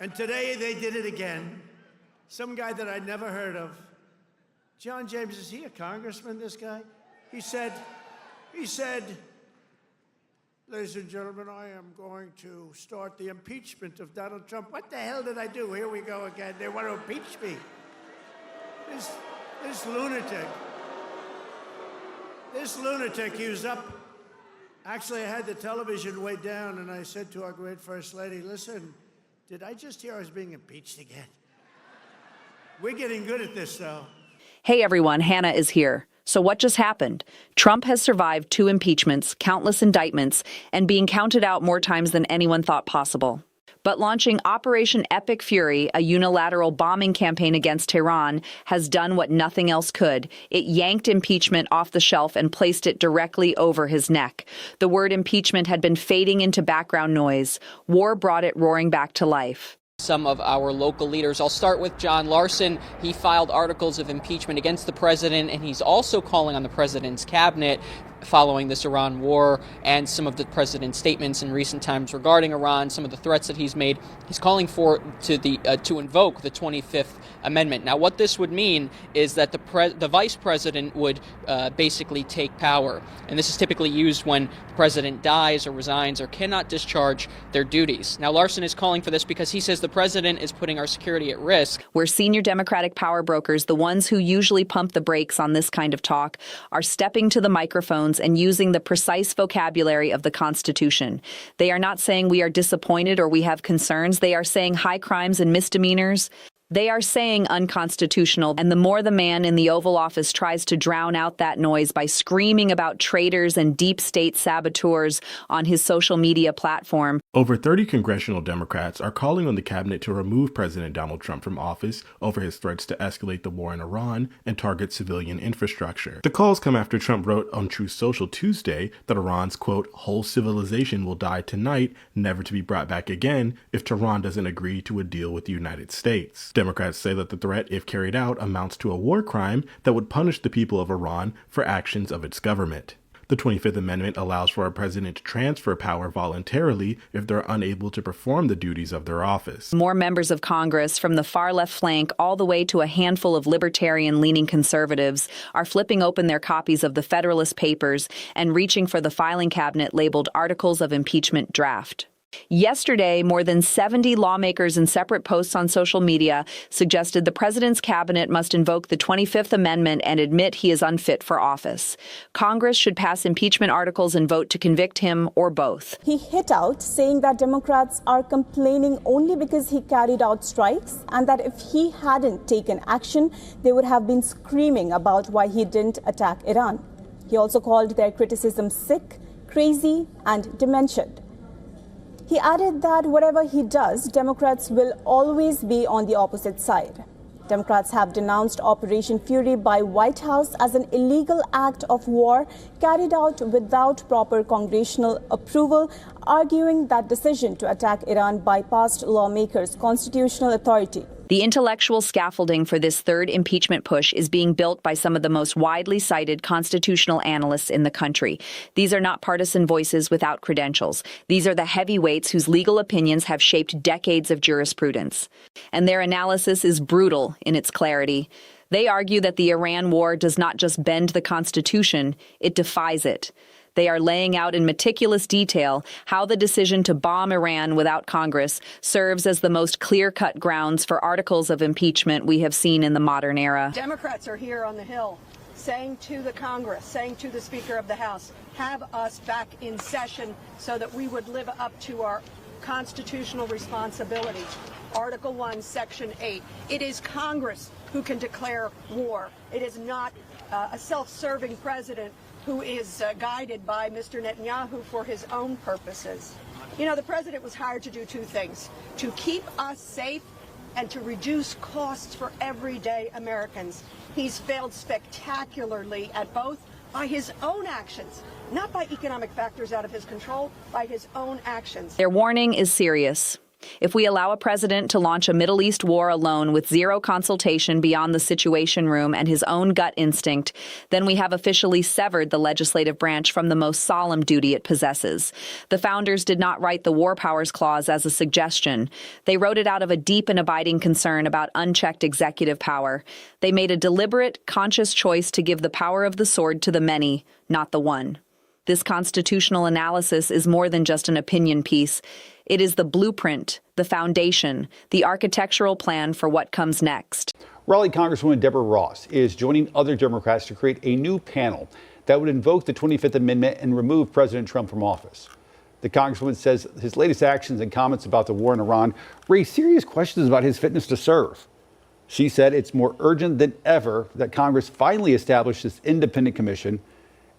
And today they did it again. Some guy that I'd never heard of. John James, is he a congressman, this guy? He said, ladies and gentlemen, I am going to start the impeachment of Donald Trump. What the hell did I do? Here we go again. They want to impeach me. This lunatic, he was up. Actually, I had the television way down, and I said to our great First Lady, listen, did I just hear I was being impeached again? We're getting good at this, though. Hey everyone, Hannah is here. So what just happened? Trump has survived 2 impeachments, countless indictments, and being counted out more times than anyone thought possible. But launching Operation Epic Fury, a unilateral bombing campaign against Tehran, has done what nothing else could. It yanked impeachment off the shelf and placed it directly over his neck. The word impeachment had been fading into background noise. War brought it roaring back to life. Some of our local leaders. I'll start with John Larson. He filed articles of impeachment against the president, and he's also calling on the president's cabinet following this Iran war and some of the president's statements in recent times regarding Iran, some of the threats that he's made. He's calling to invoke the 25th Amendment. Now, what this would mean is that the vice president would basically take power, and this is typically used when the president dies or resigns or cannot discharge their duties. Now, Larson is calling for this because he says the president is putting our security at risk. Where senior Democratic power brokers, the ones who usually pump the brakes on this kind of talk, are stepping to the microphones and using the precise vocabulary of the Constitution. They are not saying we are disappointed or we have concerns. They are saying high crimes and misdemeanors. They are saying unconstitutional, and the more the man in the Oval Office tries to drown out that noise by screaming about traitors and deep state saboteurs on his social media platform. Over 30 congressional Democrats are calling on the cabinet to remove President Donald Trump from office over his threats to escalate the war in Iran and target civilian infrastructure. The calls come after Trump wrote on Truth Social Tuesday that Iran's, quote, whole civilization will die tonight, never to be brought back again if Tehran doesn't agree to a deal with the United States. Democrats say that the threat, if carried out, amounts to a war crime that would punish the people of Iran for actions of its government. The 25th Amendment allows for a president to transfer power voluntarily if they're unable to perform the duties of their office. More members of Congress, from the far left flank all the way to a handful of libertarian-leaning conservatives, are flipping open their copies of the Federalist Papers and reaching for the filing cabinet labeled Articles of Impeachment Draft. Yesterday, more than 70 lawmakers in separate posts on social media suggested the president's cabinet must invoke the 25th Amendment and admit he is unfit for office. Congress should pass impeachment articles and vote to convict him or both. He hit out, saying that Democrats are complaining only because he carried out strikes, and that if he hadn't taken action, they would have been screaming about why he didn't attack Iran. He also called their criticism sick, crazy, and dementia. He added that whatever he does, Democrats will always be on the opposite side. Democrats have denounced Operation Fury by White House as an illegal act of war carried out without proper congressional approval, arguing that decision to attack Iran bypassed lawmakers' constitutional authority. The intellectual scaffolding for this third impeachment push is being built by some of the most widely cited constitutional analysts in the country. These are not partisan voices without credentials. These are the heavyweights whose legal opinions have shaped decades of jurisprudence. And their analysis is brutal in its clarity. They argue that the Iran war does not just bend the Constitution, it defies it. They are laying out in meticulous detail how the decision to bomb Iran without Congress serves as the most clear-cut grounds for articles of impeachment we have seen in the modern era. Democrats are here on the Hill saying to the Congress, saying to the Speaker of the House, have us back in session so that we would live up to our constitutional responsibility. Article 1, Section 8. It is Congress who can declare war. It is not a self-serving president who is guided by Mr. Netanyahu for his own purposes. You know, the president was hired to do 2 things: to keep us safe and to reduce costs for everyday Americans. He's failed spectacularly at both by his own actions, not by economic factors out of his control, by his own actions. Their warning is serious. If we allow a president to launch a Middle East war alone with zero consultation beyond the Situation Room and his own gut instinct, then we have officially severed the legislative branch from the most solemn duty it possesses. The founders did not write the War Powers Clause as a suggestion. They wrote it out of a deep and abiding concern about unchecked executive power. They made a deliberate, conscious choice to give the power of the sword to the many, not the one. This constitutional analysis is more than just an opinion piece. It is the blueprint, the foundation, the architectural plan for what comes next. Raleigh Congresswoman Deborah Ross is joining other Democrats to create a new panel that would invoke the 25th Amendment and remove President Trump from office. The Congresswoman says his latest actions and comments about the war in Iran raise serious questions about his fitness to serve. She said it's more urgent than ever that Congress finally establish this independent commission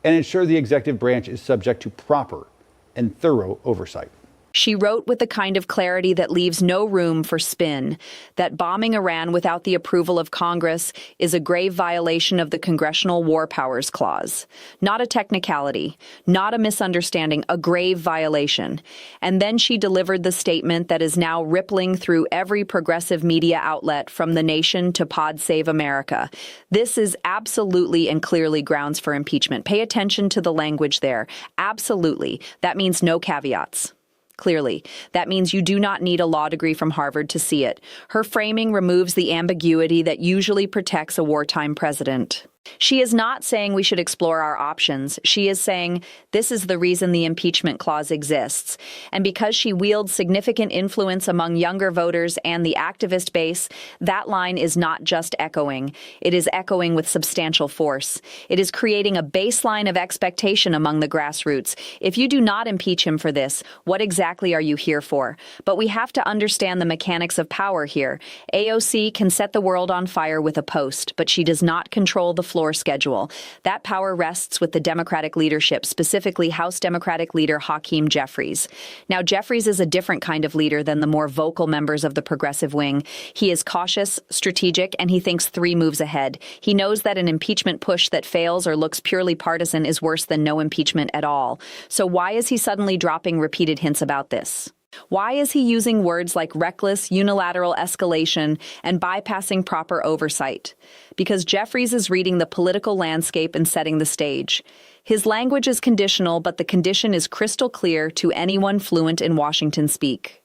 and ensure the executive branch is subject to proper and thorough oversight. She wrote with the kind of clarity that leaves no room for spin, that bombing Iran without the approval of Congress is a grave violation of the Congressional War Powers Clause. Not a technicality, not a misunderstanding, a grave violation. And then she delivered the statement that is now rippling through every progressive media outlet from The Nation to Pod Save America. This is absolutely and clearly grounds for impeachment. Pay attention to the language there. Absolutely. That means no caveats. Clearly, that means you do not need a law degree from Harvard to see it. Her framing removes the ambiguity that usually protects a wartime president. She is not saying we should explore our options. She is saying this is the reason the impeachment clause exists. And because she wields significant influence among younger voters and the activist base, that line is not just echoing. It is echoing with substantial force. It is creating a baseline of expectation among the grassroots. If you do not impeach him for this, what exactly are you here for? But we have to understand the mechanics of power here. AOC can set the world on fire with a post, but she does not control the floor schedule. That power rests with the Democratic leadership, specifically House Democratic leader Hakeem Jeffries. Now, Jeffries is a different kind of leader than the more vocal members of the progressive wing. He is cautious, strategic, and he thinks 3 moves ahead. He knows that an impeachment push that fails or looks purely partisan is worse than no impeachment at all. So why is he suddenly dropping repeated hints about this? Why is he using words like reckless, unilateral escalation and bypassing proper oversight? Because Jeffries is reading the political landscape and setting the stage. His language is conditional, but the condition is crystal clear to anyone fluent in Washington speak.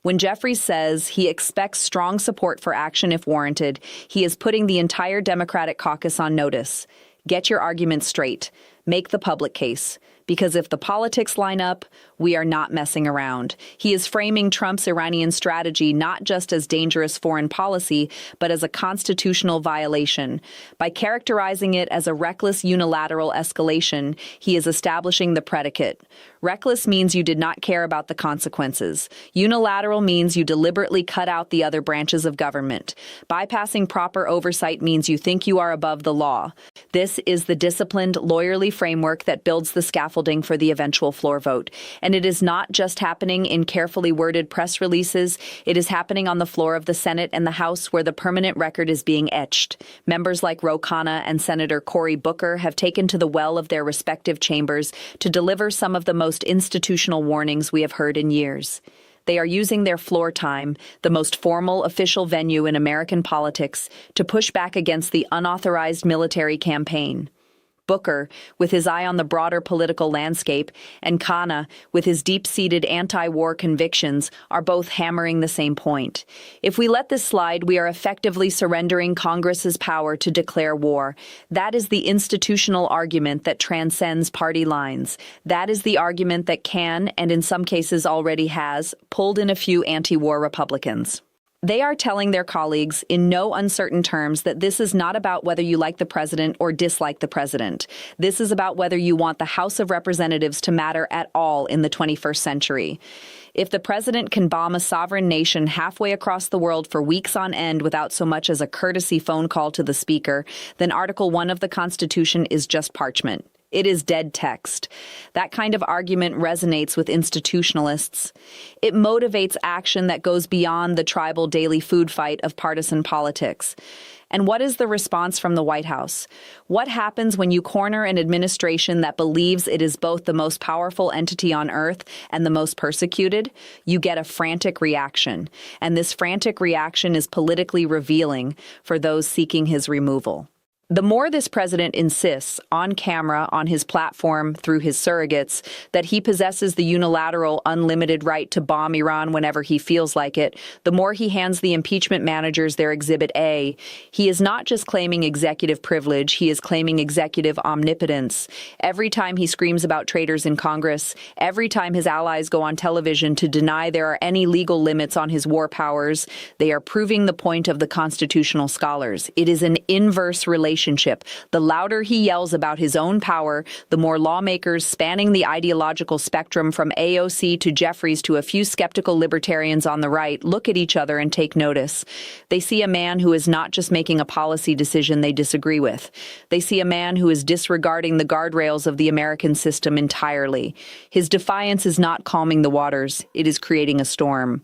When Jeffries says he expects strong support for action if warranted, he is putting the entire Democratic caucus on notice. Get your arguments straight. Make the public case. Because if the politics line up, we are not messing around. He is framing Trump's Iranian strategy not just as dangerous foreign policy, but as a constitutional violation. By characterizing it as a reckless unilateral escalation, he is establishing the predicate. Reckless means you did not care about the consequences. Unilateral means you deliberately cut out the other branches of government. Bypassing proper oversight means you think you are above the law. This is the disciplined, lawyerly framework that builds the scaffolding for the eventual floor vote. And it is not just happening in carefully worded press releases. It is happening on the floor of the Senate and the House where the permanent record is being etched. Members like Ro Khanna and Senator Cory Booker have taken to the well of their respective chambers to deliver some of the most institutional warnings we have heard in years. They are using their floor time, the most formal official venue in American politics, to push back against the unauthorized military campaign. Booker, with his eye on the broader political landscape, and Khanna, with his deep-seated anti-war convictions, are both hammering the same point. If we let this slide, we are effectively surrendering Congress's power to declare war. That is the institutional argument that transcends party lines. That is the argument that can, and in some cases already has, pulled in a few anti-war Republicans. They are telling their colleagues in no uncertain terms that this is not about whether you like the president or dislike the president. This is about whether you want the House of Representatives to matter at all in the 21st century. If the president can bomb a sovereign nation halfway across the world for weeks on end without so much as a courtesy phone call to the speaker, then Article 1 of the Constitution is just parchment. It is dead text. That kind of argument resonates with institutionalists. It motivates action that goes beyond the tribal daily food fight of partisan politics. And what is the response from the White House? What happens when you corner an administration that believes it is both the most powerful entity on earth and the most persecuted? You get a frantic reaction. And this frantic reaction is politically revealing for those seeking his removal. The more this president insists, on camera, on his platform, through his surrogates, that he possesses the unilateral, unlimited right to bomb Iran whenever he feels like it, the more he hands the impeachment managers their Exhibit A. He is not just claiming executive privilege, he is claiming executive omnipotence. Every time he screams about traitors in Congress, every time his allies go on television to deny there are any legal limits on his war powers, they are proving the point of the constitutional scholars. It is an inverse relationship. The louder he yells about his own power, the more lawmakers spanning the ideological spectrum from AOC to Jeffries to a few skeptical libertarians on the right look at each other and take notice. They see a man who is not just making a policy decision they disagree with. They see a man who is disregarding the guardrails of the American system entirely. His defiance is not calming the waters. It is creating a storm.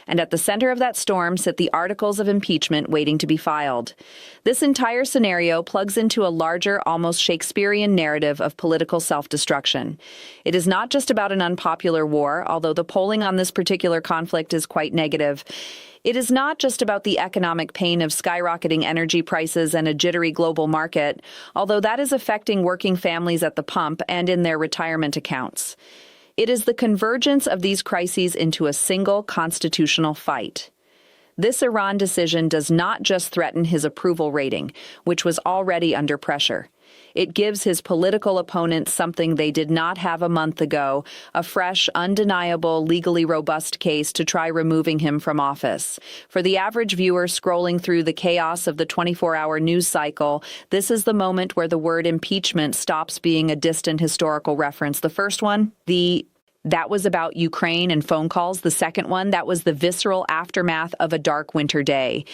And at the center of that storm sit the articles of impeachment waiting to be filed. This entire scenario plugs into a larger, almost Shakespearean narrative of political self-destruction. It is not just about an unpopular war, although the polling on this particular conflict is quite negative. It is not just about the economic pain of skyrocketing energy prices and a jittery global market, although that is affecting working families at the pump and in their retirement accounts. It is the convergence of these crises into a single constitutional fight. This Iran decision does not just threaten his approval rating, which was already under pressure. It gives his political opponents something they did not have a month ago, a fresh, undeniable, legally robust case to try removing him from office. For the average viewer scrolling through the chaos of the 24-hour news cycle, this is the moment where the word impeachment stops being a distant historical reference. The first one, that was about Ukraine and phone calls. The second one, that was the visceral aftermath of a dark winter day.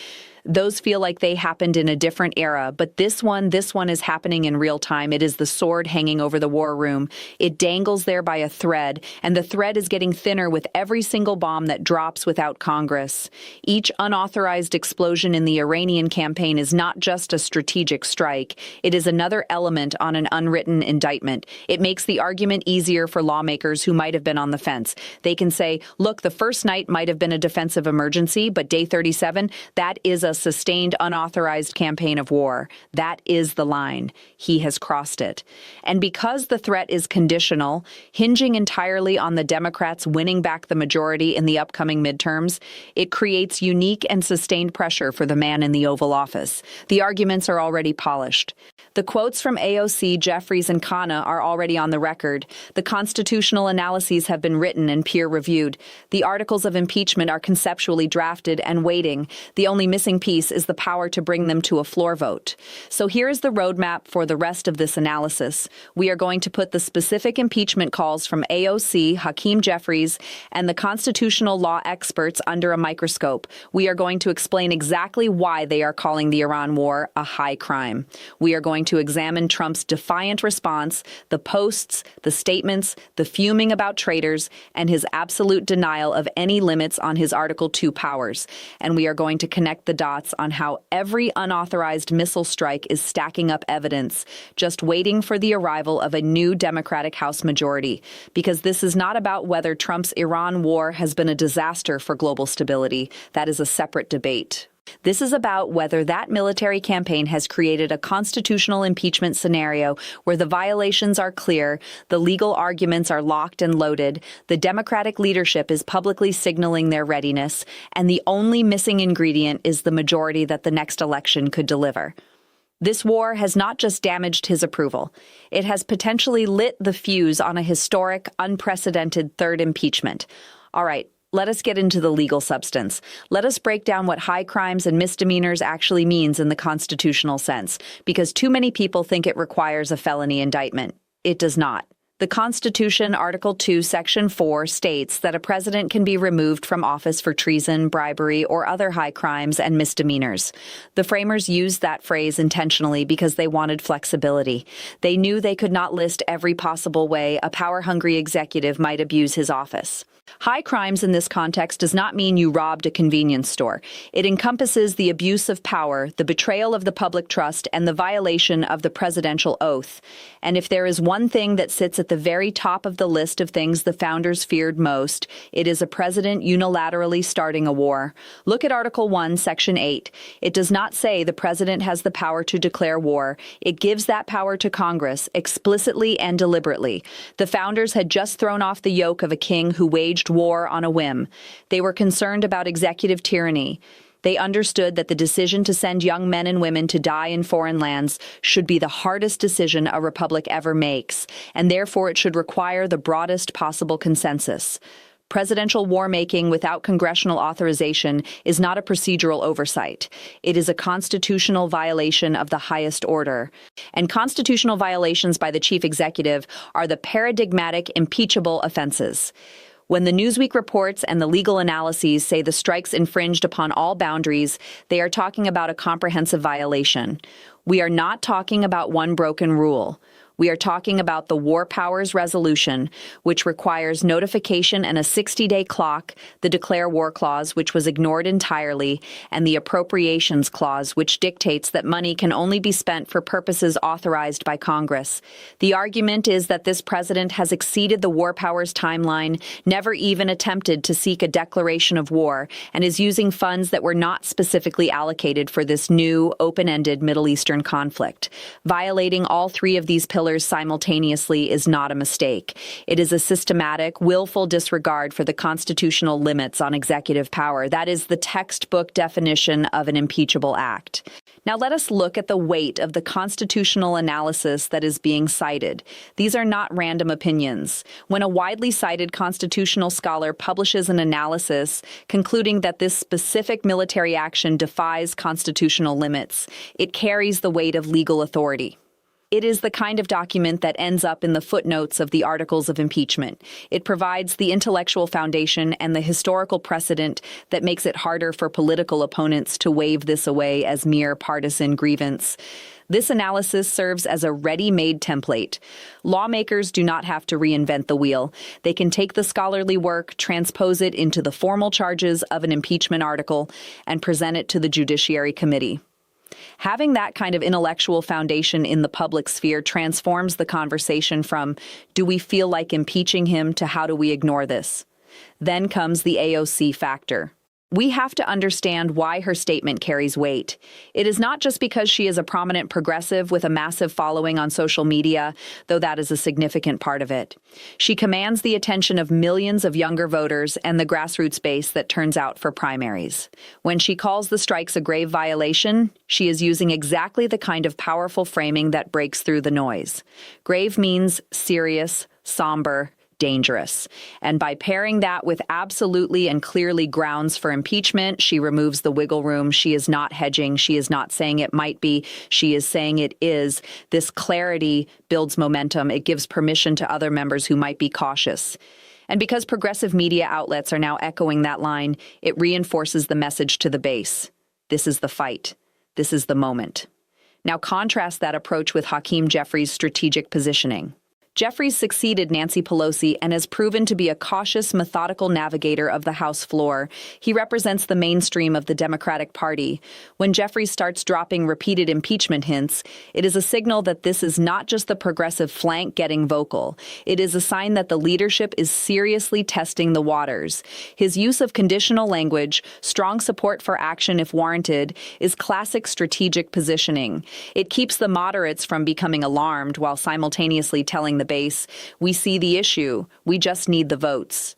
Those feel like they happened in a different era, but this one is happening in real time. It is the sword hanging over the war room. It dangles there by a thread, and the thread is getting thinner with every single bomb that drops without Congress. Each unauthorized explosion in the Iranian campaign is not just a strategic strike. It is another element on an unwritten indictment. It makes the argument easier for lawmakers who might have been on the fence. They can say, look, the first night might have been a defensive emergency, but day 37, that is a sustained, unauthorized campaign of war. That is the line. He has crossed it. And because the threat is conditional, hinging entirely on the Democrats winning back the majority in the upcoming midterms, it creates unique and sustained pressure for the man in the Oval Office. The arguments are already polished. The quotes from AOC, Jeffries, and Khanna are already on the record. The constitutional analyses have been written and peer-reviewed. The articles of impeachment are conceptually drafted and waiting. The only missing piece is the power to bring them to a floor vote. So here is the roadmap for the rest of this analysis. We are going to put the specific impeachment calls from AOC, Hakeem Jeffries, and the constitutional law experts under a microscope. We are going to explain exactly why they are calling the Iran war a high crime. We are going to examine Trump's defiant response, the posts, the statements, the fuming about traitors, and his absolute denial of any limits on his Article 2 powers. And we are going to connect the dots on how every unauthorized missile strike is stacking up evidence, just waiting for the arrival of a new Democratic House majority. Because this is not about whether Trump's Iran war has been a disaster for global stability. That is a separate debate. This is about whether that military campaign has created a constitutional impeachment scenario where the violations are clear, the legal arguments are locked and loaded, the Democratic leadership is publicly signaling their readiness, and the only missing ingredient is the majority that the next election could deliver. This war has not just damaged his approval. It has potentially lit the fuse on a historic, unprecedented third impeachment. All right. Let us get into the legal substance. Let us break down what high crimes and misdemeanors actually means in the constitutional sense, because too many people think it requires a felony indictment. It does not. The Constitution, Article 2, Section 4, states that a president can be removed from office for treason, bribery, or other high crimes and misdemeanors. The framers used that phrase intentionally because they wanted flexibility. They knew they could not list every possible way a power-hungry executive might abuse his office. High crimes in this context does not mean you robbed a convenience store. It encompasses the abuse of power, the betrayal of the public trust, and the violation of the presidential oath. And if there is one thing that sits at the very top of the list of things the founders feared most, it is a president unilaterally starting a war. Look at Article 1, Section 8. It does not say the president has the power to declare war. It gives that power to Congress, explicitly and deliberately. The founders had just thrown off the yoke of a king who waged war on a whim. They were concerned about executive tyranny. They understood that the decision to send young men and women to die in foreign lands should be the hardest decision a republic ever makes, and therefore it should require the broadest possible consensus. Presidential war-making without congressional authorization is not a procedural oversight. It is a constitutional violation of the highest order. And constitutional violations by the chief executive are the paradigmatic impeachable offenses. When the Newsweek reports and the legal analyses say the strikes infringed upon all boundaries, they are talking about a comprehensive violation. We are not talking about one broken rule. We are talking about the War Powers Resolution, which requires notification and a 60-day clock, the Declare War Clause, which was ignored entirely, and the Appropriations Clause, which dictates that money can only be spent for purposes authorized by Congress. The argument is that this president has exceeded the War Powers timeline, never even attempted to seek a declaration of war, and is using funds that were not specifically allocated for this new, open-ended Middle Eastern conflict. Violating all three of these pillars simultaneously is not a mistake. It is a systematic, willful disregard for the constitutional limits on executive power. That is the textbook definition of an impeachable act. Now let us look at the weight of the constitutional analysis that is being cited. These are not random opinions. When a widely cited constitutional scholar publishes an analysis concluding that this specific military action defies constitutional limits, it carries the weight of legal authority. It is the kind of document that ends up in the footnotes of the articles of impeachment. It provides the intellectual foundation and the historical precedent that makes it harder for political opponents to wave this away as mere partisan grievance. This analysis serves as a ready-made template. Lawmakers do not have to reinvent the wheel. They can take the scholarly work, transpose it into the formal charges of an impeachment article, and present it to the Judiciary Committee. Having that kind of intellectual foundation in the public sphere transforms the conversation from, do we feel like impeaching him, to how do we ignore this? Then comes the AOC factor. We have to understand why her statement carries weight. It is not just because she is a prominent progressive with a massive following on social media, though that is a significant part of it. She commands the attention of millions of younger voters and the grassroots base that turns out for primaries. When she calls the strikes a grave violation, she is using exactly the kind of powerful framing that breaks through the noise. Grave means serious, somber, dangerous. And by pairing that with absolutely and clearly grounds for impeachment, she removes the wiggle room. She is not hedging. She is not saying it might be. She is saying it is. This clarity builds momentum. It gives permission to other members who might be cautious. And because progressive media outlets are now echoing that line, it reinforces the message to the base. This is the fight. This is the moment. Now contrast that approach with Hakeem Jeffries' strategic positioning. Jeffries succeeded Nancy Pelosi and has proven to be a cautious, methodical navigator of the House floor. He represents the mainstream of the Democratic Party. When Jeffries starts dropping repeated impeachment hints, it is a signal that this is not just the progressive flank getting vocal. It is a sign that the leadership is seriously testing the waters. His use of conditional language, strong support for action if warranted, is classic strategic positioning. It keeps the moderates from becoming alarmed while simultaneously telling the base, we see the issue, we just need the votes.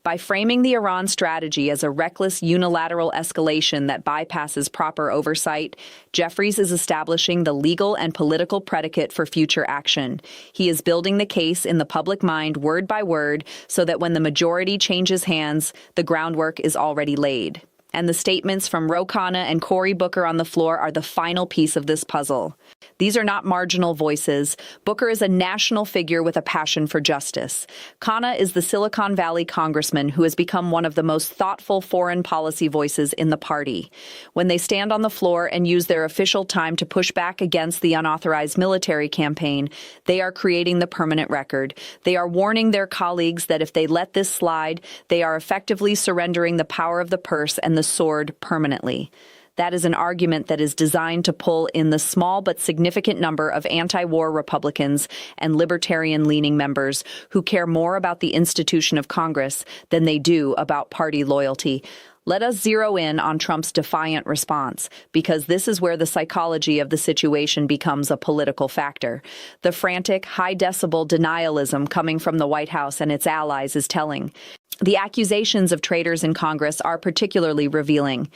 By framing the Iran strategy as a reckless unilateral escalation that bypasses proper oversight, Jeffries is establishing the legal and political predicate for future action. He is building the case in the public mind word by word so that when the majority changes hands, the groundwork is already laid. And the statements from Ro Khanna and Cory Booker on the floor are the final piece of this puzzle. These are not marginal voices. Booker is a national figure with a passion for justice. Khanna is the Silicon Valley congressman who has become one of the most thoughtful foreign policy voices in the party. When they stand on the floor and use their official time to push back against the unauthorized military campaign, they are creating the permanent record. They are warning their colleagues that if they let this slide, they are effectively surrendering the power of the purse and the sword permanently. That is an argument that is designed to pull in the small but significant number of anti-war Republicans and libertarian-leaning members who care more about the institution of Congress than they do about party loyalty. Let us zero in on Trump's defiant response, because this is where the psychology of the situation becomes a political factor. The frantic, high-decibel denialism coming from the White House and its allies is telling. The accusations of traitors in Congress are particularly revealing.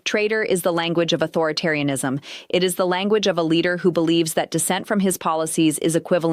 Traitor is the language of authoritarianism. It is the language of a leader who believes that dissent from his policies is equivalent